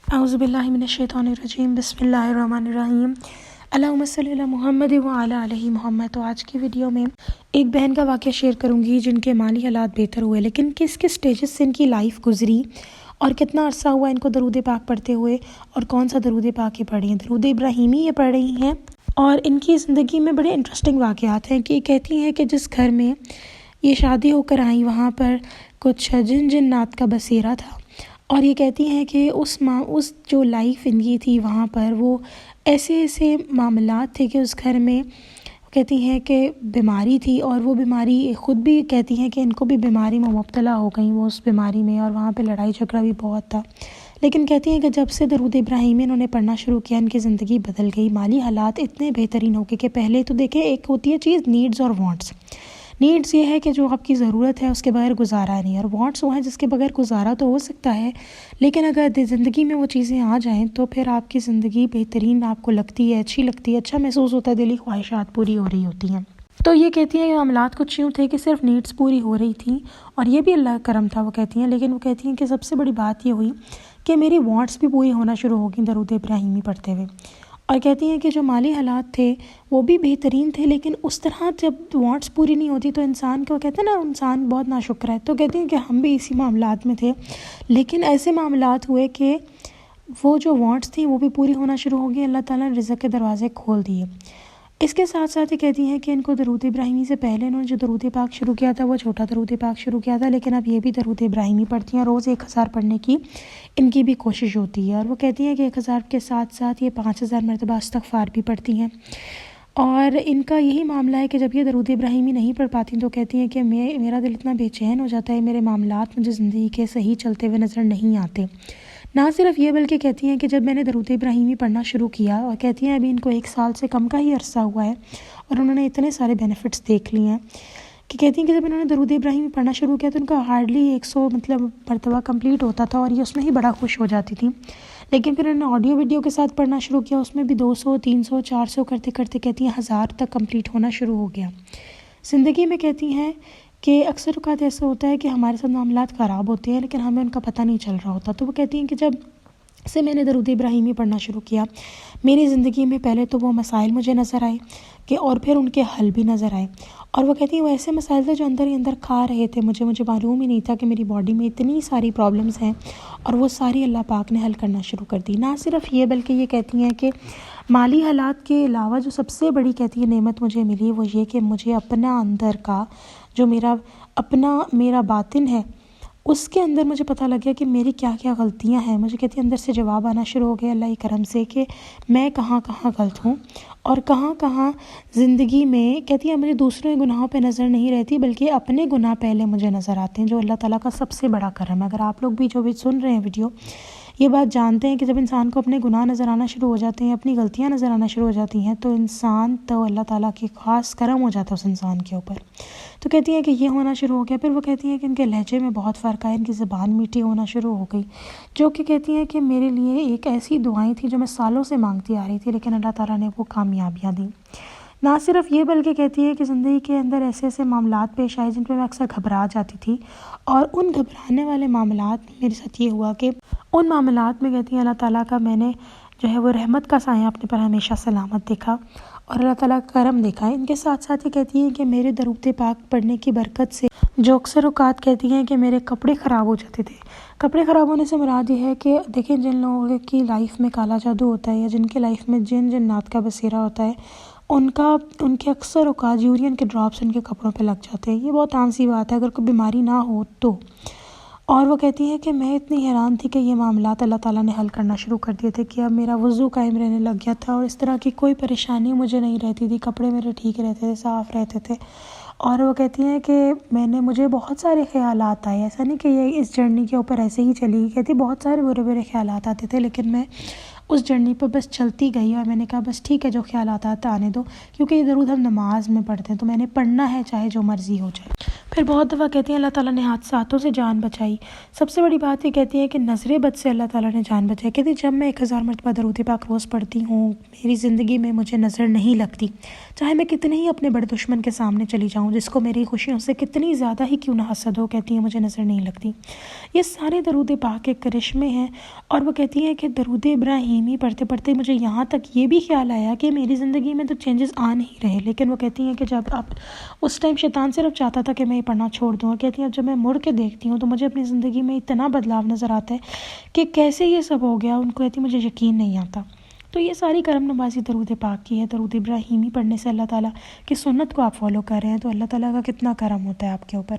اعوذ باللہ من الشیطان الرجیم بسم اللہ الرحمن الرحیم اللہم صلی علی محمد وعلی آلہ محمد۔ تو آج کی ویڈیو میں ایک بہن کا واقعہ شیئر کروں گی جن کے مالی حالات بہتر ہوئے، لیکن کس کس سٹیجز سے ان کی لائف گزری اور کتنا عرصہ ہوا ان کو درود پاک پڑھتے ہوئے، اور کون سا درود پاک یہ پڑھی ہیں، درود ابراہیمی یہ پڑھ رہی ہیں۔ اور ان کی زندگی میں بڑے انٹرسٹنگ واقعات ہیں کہ کہتی ہیں کہ جس گھر میں یہ شادی ہو کر آئیں وہاں پر کچھ جنات کا بسیرا تھا، اور یہ کہتی ہیں کہ اس جو لائف ان کی تھی وہاں پر وہ ایسے معاملات تھے کہ اس گھر میں کہتی ہیں کہ بیماری تھی، اور وہ بیماری خود بھی کہتی ہیں کہ ان کو بھی بیماری میں مبتلا ہو گئیں وہ اس بیماری میں، اور وہاں پہ لڑائی جھگڑا بھی بہت تھا۔ لیکن کہتی ہیں کہ جب سے درود ابراہیمی انہوں نے پڑھنا شروع کیا ان کی زندگی بدل گئی، مالی حالات اتنے بہترین ہو گئے کہ پہلے تو دیکھیں ایک ہوتی ہے چیز نیڈز اور وانٹس۔ نیڈز یہ ہے کہ جو آپ کی ضرورت ہے اس کے بغیر گزارا نہیں، اور وانٹس وہ ہیں جس کے بغیر گزارا تو ہو سکتا ہے، لیکن اگر زندگی میں وہ چیزیں آ جائیں تو پھر آپ کی زندگی بہترین آپ کو لگتی ہے، اچھی لگتی ہے، اچھا محسوس ہوتا ہے، دلی خواہشات پوری ہو رہی ہوتی ہیں۔ تو یہ کہتی ہیں کہ معاملات کچھ یوں تھے کہ صرف نیڈز پوری ہو رہی تھیں، اور یہ بھی اللہ کا کرم تھا وہ کہتی ہیں، لیکن وہ کہتی ہیں کہ سب سے بڑی بات یہ ہوئی کہ میری وانٹس بھی پوری ہونا شروع ہو گئیں درود ابراہیمی پڑھتے ہوئے۔ اور کہتی ہیں کہ جو مالی حالات تھے وہ بھی بہترین تھے، لیکن اس طرح جب وانٹس پوری نہیں ہوتی تو انسان کو کہتے ہیں نا انسان بہت ناشکر ہے، تو کہتی ہیں کہ ہم بھی اسی معاملات میں تھے، لیکن ایسے معاملات ہوئے کہ وہ جو وانٹس تھیں وہ بھی پوری ہونا شروع ہو گئی، اللہ تعالیٰ نے رزق کے دروازے کھول دیے۔ اس کے ساتھ ساتھ یہ کہتی ہیں کہ ان کو درود ابراہیمی سے پہلے انہوں نے جو درود پاک شروع کیا تھا وہ چھوٹا درود پاک شروع کیا تھا، لیکن اب یہ بھی درود ابراہیمی پڑھتی ہیں، روز 1000 پڑھنے کی ان کی بھی کوشش ہوتی ہے، اور وہ کہتی ہیں کہ 1000 کے ساتھ ساتھ یہ 5000 مرتبہ استغفار بھی پڑھتی ہیں۔ اور ان کا یہی معاملہ ہے کہ جب یہ درود ابراہیمی نہیں پڑھ پاتی تو کہتی ہیں کہ میرا دل اتنا بے چین ہو جاتا ہے، میرے معاملات مجھے زندگی کے صحیح چلتے ہوئے نظر نہیں آتے۔ نہ صرف یہ بلکہ کہتی ہیں کہ جب میں نے درود ابراہیمی پڑھنا شروع کیا، اور کہتی ہیں ابھی ان کو 1 سال سے کم کا ہی عرصہ ہوا ہے اور انہوں نے اتنے سارے بینیفٹس دیکھ لیے ہیں کہ کہتی ہیں کہ جب انہوں نے درود ابراہیمی پڑھنا شروع کیا تو ان کا ہارڈلی 100 مرتبہ کمپلیٹ ہوتا تھا، اور یہ اس میں ہی بڑا خوش ہو جاتی تھی۔ لیکن پھر انہوں نے آڈیو ویڈیو کے ساتھ پڑھنا شروع کیا، اس میں بھی 200 300 400 کرتے کرتے کہتی ہیں 1000 تک کمپلیٹ ہونا شروع ہو گیا۔ زندگی میں کہتی ہیں کہ اکثر اوقات ایسا ہوتا ہے کہ ہمارے ساتھ معاملات خراب ہوتے ہیں لیکن ہمیں ان کا پتہ نہیں چل رہا ہوتا، تو وہ کہتی ہیں کہ جب سے میں نے درود ابراہیمی پڑھنا شروع کیا میری زندگی میں پہلے تو وہ مسائل مجھے نظر آئے کہ اور پھر ان کے حل بھی نظر آئے، اور وہ کہتی ہیں وہ ایسے مسائل تھے جو اندر ہی اندر کھا رہے تھے، مجھے معلوم ہی نہیں تھا کہ میری باڈی میں اتنی ساری پرابلمز ہیں، اور وہ ساری اللہ پاک نے حل کرنا شروع کر دی۔ نہ صرف یہ بلکہ یہ کہتی ہیں کہ مالی حالات کے علاوہ جو سب سے بڑی کہتی ہے نعمت مجھے ملی وہ یہ کہ مجھے اپنا اندر کا جو میرا باطن ہے اس کے اندر مجھے پتہ لگ گیا کہ میری کیا کیا غلطیاں ہیں، مجھے کہتی ہے اندر سے جواب آنا شروع ہو گیا اللہ کے کرم سے کہ میں کہاں کہاں غلط ہوں، اور کہاں کہاں زندگی میں کہتی ہے مجھے دوسروں کے گناہوں پہ نظر نہیں رہتی بلکہ اپنے گناہ پہلے مجھے نظر آتے ہیں، جو اللہ تعالیٰ کا سب سے بڑا کرم ہے۔ اگر آپ لوگ بھی جو بھی سن رہے ہیں ویڈیو یہ بات جانتے ہیں کہ جب انسان کو اپنے گناہ نظر آنا شروع ہو جاتے ہیں، اپنی غلطیاں نظر آنا شروع ہو جاتی ہیں تو اللہ تعالیٰ کی خاص کرم ہو جاتا ہے اس انسان کے اوپر۔ تو کہتی ہیں کہ یہ ہونا شروع ہو گیا۔ پھر وہ کہتی ہیں کہ ان کے لہجے میں بہت فرق آیا، ان کی زبان میٹھی ہونا شروع ہو گئی، جو کہ کہتی ہیں کہ میرے لیے ایک ایسی دعائیں تھیں جو میں سالوں سے مانگتی آ رہی تھی، لیکن اللہ تعالیٰ نے وہ کامیابیاں دیں۔ نہ صرف یہ بلکہ کہتی ہے کہ زندگی کے اندر ایسے معاملات پیش آئے جن پہ میں اکثر گھبرا جاتی تھی، اور ان گھبرانے والے معاملات میں میرے ساتھ یہ ہوا کہ ان معاملات میں کہتی ہیں اللہ تعالیٰ کا میں نے جو ہے وہ رحمت کا سایہ اپنے پر ہمیشہ سلامت دیکھا، اور اللہ تعالیٰ کا کرم دیکھا۔ ان کے ساتھ ساتھ یہ کہتی ہیں کہ میرے درود پاک پڑھنے کی برکت سے جو اکثر اوقات کہتی ہیں کہ میرے کپڑے خراب ہو جاتے تھے، کپڑے خراب ہونے سے مراد یہ ہے کہ دیکھیں جن لوگوں کی لائف میں کالا جادو ہوتا ہے یا جن کی لائف میں جنات کا بسیرا ہوتا ہے ان کے اکثر اوقات یورین کے ڈراپس ان کے کپڑوں پہ لگ جاتے ہیں، یہ بہت عام سی بات ہے اگر کوئی بیماری نہ ہو تو۔ اور وہ کہتی ہے کہ میں اتنی حیران تھی کہ یہ معاملات اللہ تعالیٰ نے حل کرنا شروع کر دیے تھے کہ اب میرا وضو قائم رہنے لگ گیا تھا، اور اس طرح کی کوئی پریشانی مجھے نہیں رہتی تھی، کپڑے میرے ٹھیک رہتے تھے، صاف رہتے تھے۔ اور وہ کہتی ہیں کہ مجھے بہت سارے خیالات آئے، ایسا نہیں کہ یہ اس جرنی کے اوپر ایسے ہی چلی گئی، کہتی بہت سارے برے خیالات آتے تھے لیکن میں اس جرنی پر بس چلتی گئی، اور میں نے کہا بس ٹھیک ہے جو خیالات آتے آنے دو، کیونکہ یہ درود ہم نماز میں پڑھتے ہیں تو میں نے پڑھنا ہے چاہے جو مرضی ہو جائے۔ پھر بہت دفعہ کہتی ہیں اللہ تعالیٰ نے حادثاتوں سے جان بچائی. سب سے بڑی بات یہ کہتی ہے کہ نظر بد سے اللہ تعالیٰ نے جان بچائی. کہتی ہے جب میں 1000 مرتبہ درود پاک روز پڑھتی ہوں میری زندگی میں مجھے نظر نہیں لگتی، چاہے میں کتنے ہی اپنے بڑے دشمن کے سامنے چلی جاؤں، جس کو میری خوشیوں سے کتنی زیادہ ہی کیوں نہ حسد ہو، کہتی ہیں مجھے نظر نہیں لگتی. یہ سارے درود پاک کے کرشمے ہیں. اور وہ کہتی ہیں کہ درود ابراہیمی پڑھتے پڑھتے مجھے یہاں تک یہ بھی خیال آیا کہ میری زندگی میں تو چینجز آ نہیں رہے، لیکن وہ کہتی ہیں کہ جب اب اس ٹائم شیطان صرف چاہتا تھا کہ میں یہ پڑھنا چھوڑ دوں. اور کہتی ہیں جب میں مڑ کے دیکھتی ہوں تو مجھے اپنی زندگی میں اتنا بدلاؤ نظر آتا ہے کہ کیسے یہ سب ہو گیا، ان کو کہتی مجھے یقین نہیں آتا. تو یہ ساری کرم نوازی درود پاک کی ہے. درود ابراہیمی پڑھنے سے اللہ تعالیٰ کی سنت کو آپ فالو کر رہے ہیں تو اللہ تعالیٰ کا کتنا کرم ہوتا ہے آپ کے اوپر.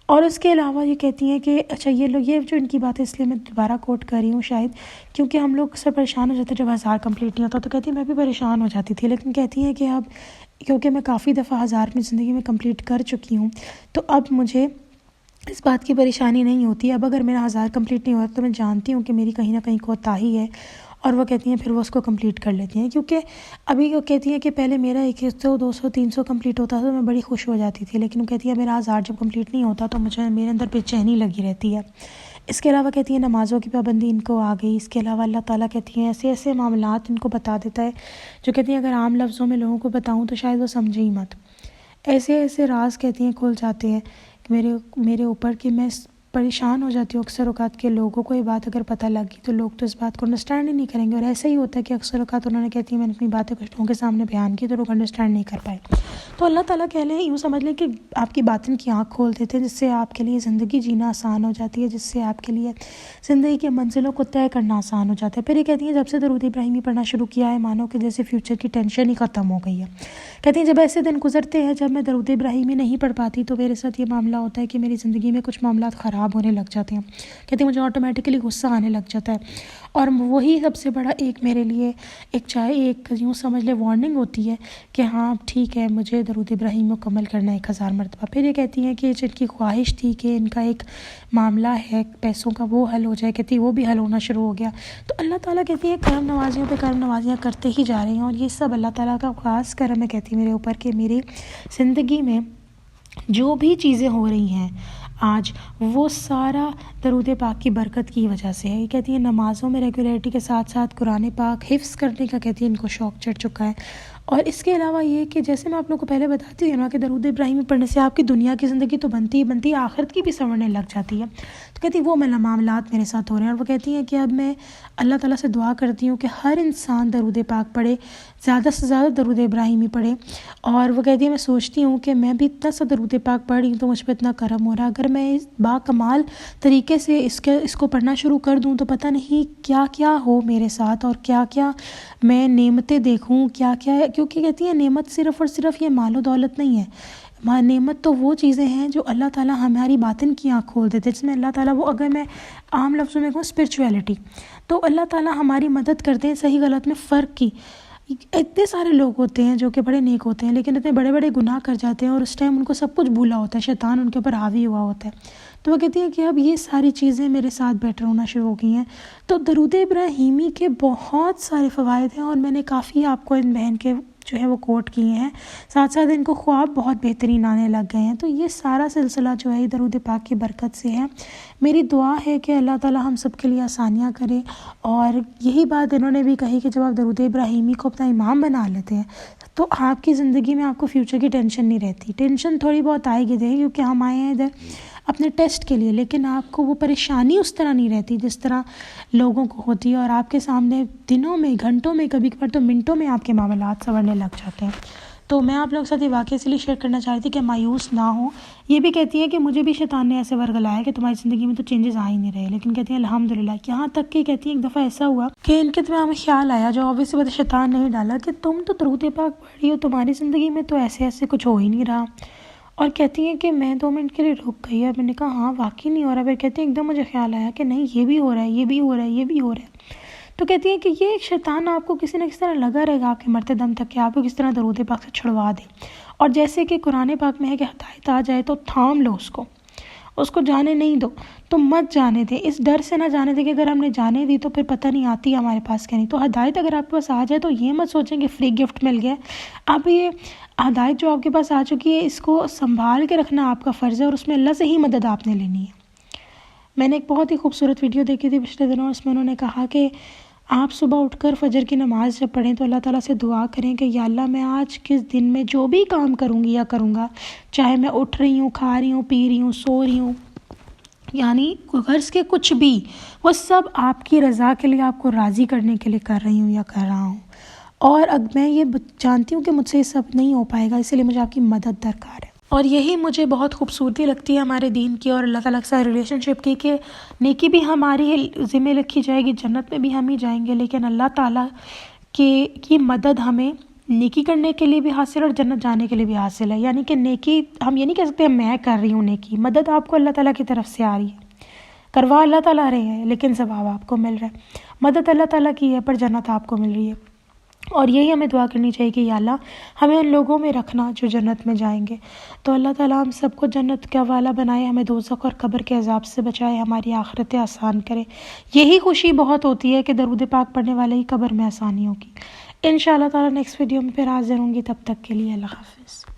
اور اس کے علاوہ یہ کہتی ہیں کہ اچھا یہ جو ان کی بات ہے اس لیے میں دوبارہ کوٹ کر رہی ہوں شاید کیونکہ ہم لوگ اکثر پریشان ہو جاتے ہیں جب 1000 کمپلیٹ نہیں ہوتا. تو کہتی ہیں میں بھی پریشان ہو جاتی تھی، لیکن کہتی ہیں کہ اب کیونکہ میں کافی دفعہ 1000 اپنی زندگی میں کمپلیٹ کر چکی ہوں تو اب مجھے اس بات کی پریشانی نہیں ہوتی. اب اگر میرا 1000 کمپلیٹ نہیں ہوتا تو میں جانتی ہوں کہ میری کہیں نہ کہیں کوتاہی ہے، اور وہ کہتی ہیں پھر وہ اس کو کمپلیٹ کر لیتی ہیں. کیونکہ ابھی وہ کہتی ہیں کہ پہلے میرا 100 200 300 کمپلیٹ ہوتا تھا تو میں بڑی خوش ہو جاتی تھی، لیکن وہ کہتی ہے میرا 1000 جب کمپلیٹ نہیں ہوتا تو مجھے میرے اندر بے چینی لگی رہتی ہے. اس کے علاوہ کہتی ہیں نمازوں کی پابندی ان کو آ گئی. اس کے علاوہ اللہ تعالیٰ کہتی ہیں ایسے ایسے معاملات ان کو بتا دیتا ہے جو کہتی ہیں اگر عام لفظوں میں لوگوں کو بتاؤں تو شاید وہ سمجھے ہی مت. ایسے ایسے راز کہتی ہیں کھل جاتے ہیں میرے اوپر کہ میں پریشان ہو جاتی ہوں اکثر اوقات کے لوگوں کو یہ بات اگر پتہ لگ گئی تو لوگ تو اس بات کو انڈرسٹینڈ ہی نہیں کریں گے. اور ایسا ہی ہوتا ہے کہ اکثر اوقات انہوں نے کہتی ہیں میں نے اپنی باتیں کچھ لوگوں کے سامنے بیان کی تو لوگ انڈرسٹینڈ نہیں کر پائے. تو اللہ تعالیٰ کہہ لیں یوں سمجھ لیں کہ آپ کی باطن کی آنکھ کھول دیتے ہیں جس سے آپ کے لیے زندگی جینا آسان ہو جاتی ہے، جس سے آپ کے لیے زندگی کے منزلوں کو طے کرنا آسان ہو جاتا ہے. پھر یہ کہتی ہیں جب سے درود ابراہیمی پڑھنا شروع کیا ہے مانو کہ جیسے فیوچر کی ٹینشن ہی ختم ہو گئی ہے. کہتی ہیں جب ایسے دن گزرتے ہیں جب میں درود ابراہیمی نہیں پڑھ پاتی تو میرے ساتھ یہ معاملہ ہوتا ہے کہ میری زندگی میں کچھ معاملات خراب ہونے لگ جاتے ہیں. کہتی ہیں مجھے آٹومیٹکلی غصہ آنے لگ جاتا ہے، اور وہی سب سے بڑا ایک میرے لیے ایک یوں سمجھ لے وارننگ ہوتی ہے کہ ہاں ٹھیک ہے مجھے درود ابراہیم مکمل کرنا ہے 1000 مرتبہ. پھر یہ کہتی ہیں کہ جن کی خواہش تھی کہ ان کا ایک معاملہ ہے پیسوں کا وہ حل ہو جائے، کہتی وہ بھی حل ہونا شروع ہو گیا. تو اللہ تعالیٰ کہتی ہے کرم نوازیوں پہ کرم نوازیاں کرتے ہی جا رہے ہیں، اور یہ سب اللہ تعالیٰ کا خاص کرم ہے. کہتی میرے اوپر کہ میری زندگی میں جو بھی چیزیں ہو رہی ہیں آج وہ سارا درود پاک کی برکت کی وجہ سے ہے. یہ کہتی ہے نمازوں میں ریگولیرٹی کے ساتھ ساتھ قرآن پاک حفظ کرنے کا کہتی ہے ان کو شوق چڑھ چکا ہے. اور اس کے علاوہ یہ کہ جیسے میں آپ لوگوں کو پہلے بتاتی ہوں نا کہ درود ابراہیمی پڑھنے سے آپ کی دنیا کی زندگی تو بنتی ہے آخرت کی بھی سنورنے لگ جاتی ہے. تو کہتی وہ معاملات میرے ساتھ ہو رہے ہیں. اور وہ کہتی ہیں کہ اب میں اللہ تعالیٰ سے دعا کرتی ہوں کہ ہر انسان درود پاک پڑھے، زیادہ سے زیادہ درود ابراہیمی پڑھے. اور وہ کہتی ہے میں سوچتی ہوں کہ میں بھی اتنا سا درود پاک پڑھ رہی ہوں تو مجھ پہ اتنا کرم ہو رہا ہے، اگر میں با کمال طریقے سے اس کو پڑھنا شروع کر دوں تو پتہ نہیں کیا کیا ہو میرے ساتھ اور کیا کیا میں نعمتیں دیکھوں کیا کیا ہے. کیونکہ کہتی ہیں نعمت صرف اور صرف یہ مال و دولت نہیں ہے، نعمت تو وہ چیزیں ہیں جو اللہ تعالیٰ ہماری باطن کی آنکھ کھول دیتے، جس میں اللہ تعالیٰ وہ اگر میں عام لفظوں میں کہوں اسپرچویلٹی، تو اللہ تعالیٰ ہماری مدد کرتے ہیں صحیح غلط میں فرق کی. اتنے سارے لوگ ہوتے ہیں جو کہ بڑے نیک ہوتے ہیں لیکن اتنے بڑے بڑے گناہ کر جاتے ہیں اور اس ٹائم ان کو سب کچھ بھولا ہوتا ہے، شیطان ان کے اوپر حاوی ہوا ہوتا ہے. تو وہ کہتی ہیں کہ اب یہ ساری چیزیں میرے ساتھ بیٹر ہونا شروع ہو گئی ہیں. تو درود ابراہیمی کے بہت سارے فوائد ہیں اور میں نے کافی آپ کو ان بہن کے جو ہے وہ کوٹ کیے ہیں، ساتھ ساتھ ان کو خواب بہت بہترین آنے لگ گئے ہیں. تو یہ سارا سلسلہ جو ہے درود پاک کی برکت سے ہے. میری دعا ہے کہ اللہ تعالیٰ ہم سب کے لیے آسانیاں کرے. اور یہی بات انہوں نے بھی کہی کہ جب آپ درود ابراہیمی کو اپنا امام بنا لیتے ہیں تو آپ کی زندگی میں آپ کو فیوچر کی ٹینشن نہیں رہتی. ٹینشن تھوڑی بہت آئے گی کیونکہ ہم آئے ہیں ادھر اپنے ٹیسٹ کے لیے، لیکن آپ کو وہ پریشانی اس طرح نہیں رہتی جس طرح لوگوں کو ہوتی ہے، اور آپ کے سامنے دنوں میں گھنٹوں میں کبھی کبھار تو منٹوں میں آپ کے معاملات سنورنے لگ جاتے ہیں. تو میں آپ لوگوں کے ساتھ یہ واقعہ اس لیے شیئر کرنا چاہ رہی تھی کہ مایوس نہ ہوں. یہ بھی کہتی ہیں کہ مجھے بھی شیطان نے ایسے ورگلایا کہ تمہاری زندگی میں تو چینجز آ ہی نہیں رہے، لیکن کہتی ہیں الحمدللہ. یہاں تک کہ کہتی ہیں ایک دفعہ ایسا ہوا کہ ان کے دماغ میں خیال آیا جو obviously بات شیطان نہیں ڈالا کہ تم تو درود پاک پڑھ رہی ہو، تمہاری زندگی میں تو ایسے کچھ ہو ہی نہیں رہا. اور کہتی ہیں کہ میں 2 منٹ کے لیے رک گئی. میں نے کہا ہاں واقعی نہیں ہو رہا. پھر کہتی ہیں ایک دم مجھے خیال آیا کہ نہیں یہ بھی ہو رہا ہے، یہ بھی ہو رہا ہے، یہ بھی ہو رہا ہے. تو کہتی ہیں کہ یہ شیطان آپ کو کسی نہ کسی طرح لگا رہے گا آپ کے مرتے دم تک کہ آپ کو کس طرح درود پاک سے چھڑوا دے. اور جیسے کہ قرآن پاک میں ہے کہ ہدایت آ جائے تو تھام لو اس کو، اس کو جانے نہیں دو، تو مت جانے دیں، اس ڈر سے نہ جانے دیں کہ اگر ہم نے جانے دی تو پھر پتہ نہیں آتی ہمارے پاس کیا نہیں۔ تو ہدایت اگر آپ کے پاس آ جائے تو یہ مت سوچیں کہ فری گفٹ مل گیا، اب یہ ہدایت جو آپ کے پاس آ چکی ہے اس کو سنبھال کے رکھنا آپ کا فرض ہے، اور اس میں اللہ سے ہی مدد آپ نے لینی ہے۔ میں نے ایک بہت ہی خوبصورت ویڈیو دیکھی تھی پچھلے دنوں، اس میں انہوں نے کہا کہ آپ صبح اٹھ کر فجر کی نماز جب پڑھیں تو اللہ تعالیٰ سے دعا کریں کہ یا اللہ میں آج کس دن میں جو بھی کام کروں گی یا کروں گا، چاہے میں اٹھ رہی ہوں، کھا رہی ہوں، پی رہی ہوں، سو رہی ہوں، یعنی غرض کے کچھ بھی، وہ سب آپ کی رضا کے لیے، آپ کو راضی کرنے کے لیے کر رہی ہوں یا کر رہا ہوں، اور اب میں یہ جانتی ہوں کہ مجھ سے یہ سب نہیں ہو پائے گا، اسی لیے مجھے آپ کی مدد درکار ہے۔ اور یہی مجھے بہت خوبصورتی لگتی ہے ہمارے دین کی اور اللہ تعالیٰ کے ساتھ ریلیشن شپ کی، کہ نیکی بھی ہماری ذمہ لکھی جائے گی، جنت میں بھی ہم ہی جائیں گے، لیکن اللہ تعالیٰ کی مدد ہمیں نیکی کرنے کے لیے بھی حاصل اور جنت جانے کے لیے بھی حاصل ہے۔ یعنی کہ نیکی ہم یہ نہیں کہہ سکتے میں کر رہی ہوں نیکی، مدد آپ کو اللہ تعالیٰ کی طرف سے آ رہی ہے، کروا اللہ تعالیٰ رہے ہیں لیکن ثواب آپ کو مل رہا ہے، مدد اللہ تعالیٰ کی ہے پر جنت آپ کو مل رہی ہے۔ اور یہی ہمیں دعا کرنی چاہیے کہ یا اللہ ہمیں ان لوگوں میں رکھنا جو جنت میں جائیں گے۔ تو اللہ تعالیٰ ہم سب کو جنت کا والا بنائے، ہمیں دوزخ اور قبر کے عذاب سے بچائے، ہماری آخرتیں آسان کرے۔ یہی خوشی بہت ہوتی ہے کہ درود پاک پڑھنے والے ہی قبر میں آسانی ہوگی۔ انشاءاللہ تعالیٰ نیکسٹ ویڈیو میں پھر حاضر ہوں گی، تب تک کے لیے اللہ حافظ۔